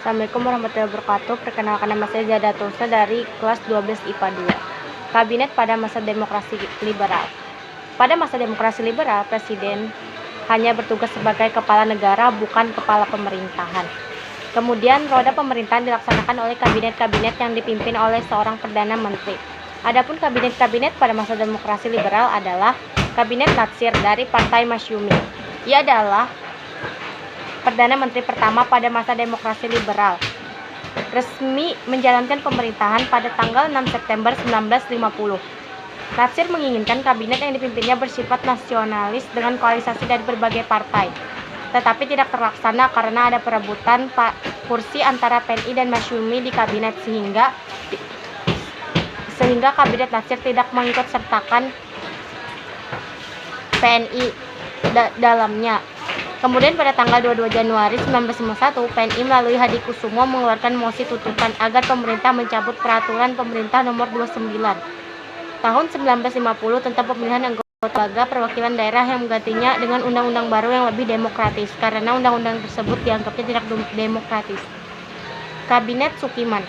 Assalamualaikum warahmatullahi wabarakatuh. Perkenalkan, nama saya Zada Tulsa dari kelas 12 IPA 2. Kabinet pada masa demokrasi liberal. Pada masa demokrasi liberal, presiden hanya bertugas sebagai kepala negara, bukan kepala pemerintahan. Kemudian roda pemerintahan dilaksanakan oleh kabinet-kabinet yang dipimpin oleh seorang perdana menteri. Adapun kabinet-kabinet pada masa demokrasi liberal adalah Kabinet Natsir dari Partai Masyumi. Ia adalah Perdana Menteri pertama pada masa demokrasi liberal. Resmi menjalankan pemerintahan pada tanggal 6 September 1950. Natsir menginginkan kabinet yang dipimpinnya bersifat nasionalis dengan koalisasi dari berbagai partai. Tetapi tidak terlaksana karena ada perebutan kursi antara PNI dan Masyumi di kabinet sehingga kabinet Natsir tidak mengikut sertakan PNI dalamnya. Kemudian pada tanggal 22 Januari 1951, PNI melalui Hadikusumo mengeluarkan mosi tuntutan agar pemerintah mencabut peraturan pemerintah nomor 29 tahun 1950 tentang pemilihan anggota lembaga perwakilan daerah yang menggantinya dengan undang-undang baru yang lebih demokratis, karena undang-undang tersebut dianggapnya tidak demokratis. Kabinet Sukiman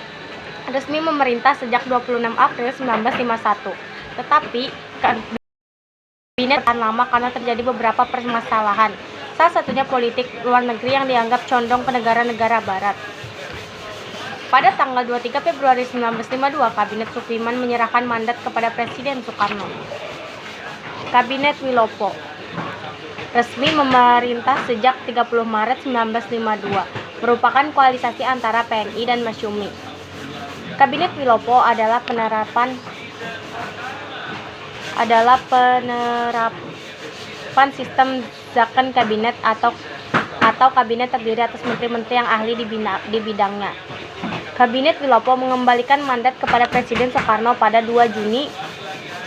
resmi memerintah sejak 26 April 1951, tetapi kabinet tahan lama karena terjadi beberapa permasalahan. Salah satunya politik luar negeri yang dianggap condong ke negara-negara barat. Pada tanggal 23 Februari 1952, Kabinet Sukiman menyerahkan mandat kepada Presiden Soekarno. Kabinet Wilopo resmi memerintah sejak 30 Maret 1952, merupakan koalisasi antara PNI dan Masyumi. Kabinet Wilopo adalah penerapan sistem zakon kabinet atau kabinet terdiri atas menteri-menteri yang ahli di bidangnya. Kabinet Wilopo mengembalikan mandat kepada Presiden Soekarno pada 2 Juni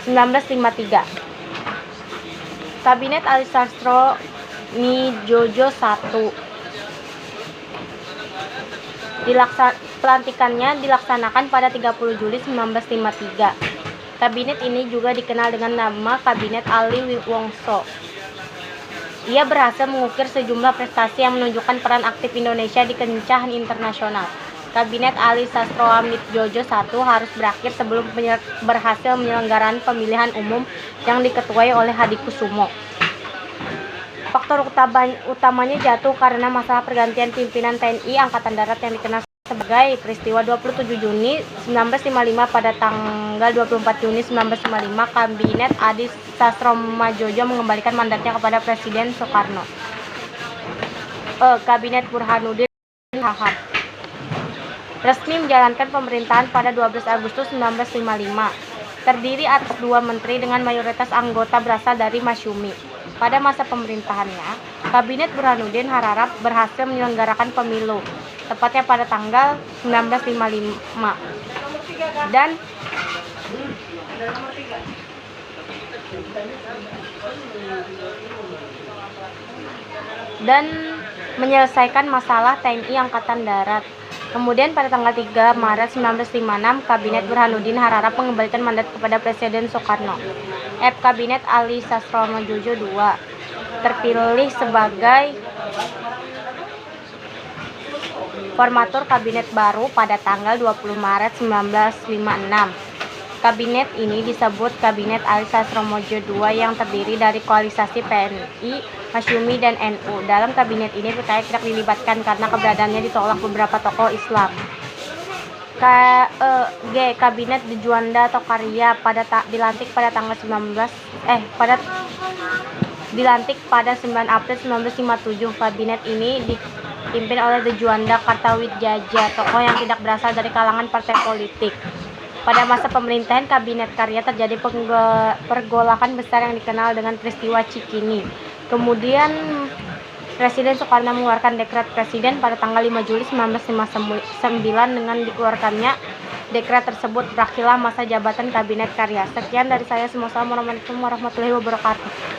1953. Kabinet Ali Sastro Midjojo I pelantikannya dilaksanakan pada 30 Juli 1953. Kabinet ini juga dikenal dengan nama Kabinet Ali Wongso. Ia berhasil mengukir sejumlah prestasi yang menunjukkan peran aktif Indonesia di kancah internasional. Kabinet Ali Sastro-Midjojo I harus berakhir sebelum berhasil menyelenggarakan pemilihan umum yang diketuai oleh Hadikusumo. Faktor utamanya jatuh karena masalah pergantian pimpinan TNI Angkatan Darat yang dikenal sebagai peristiwa 27 Juni 1955. Pada tanggal 24 Juni 1955, Kabinet Ali Sastro-Midjojo mengembalikan mandatnya kepada Presiden Soekarno. Kabinet Burhanuddin Wahab resmi menjalankan pemerintahan pada 12 Agustus 1955. Terdiri atas 2 menteri dengan mayoritas anggota berasal dari Masyumi. Pada masa pemerintahannya, Kabinet Burhanuddin Hararap berhasil menyelenggarakan pemilu, tepatnya pada tanggal 1955, dan menyelesaikan masalah TNI Angkatan Darat. Kemudian pada tanggal 3 Maret 1956, Kabinet Burhanuddin Hararap mengembalikan mandat kepada Presiden Soekarno. Kabinet Ali Sastro-Midjojo II terpilih sebagai formatur kabinet baru pada tanggal 20 Maret 1956. Kabinet ini disebut Kabinet Ali Sastro-Midjojo II yang terdiri dari koalisasi PNI, Masyumi, dan NU. Dalam kabinet ini PKI tidak dilibatkan karena keberadaannya ditolak beberapa tokoh Islam. Kabinet Juanda atau Karya dilantik pada 9 April 1957. Kabinet ini dipimpin oleh Juanda Kartawijaya, tokoh yang tidak berasal dari kalangan partai politik. Pada masa pemerintahan Kabinet Karya terjadi pergolakan besar yang dikenal dengan peristiwa Cikini. Kemudian Presiden Soekarno mengeluarkan dekret presiden pada tanggal 5 Juli 1959. Dengan dikeluarkannya dekret tersebut, berakhirlah masa jabatan Kabinet Karya. Sekian dari saya. Wassalamualaikum warahmatullahi wabarakatuh.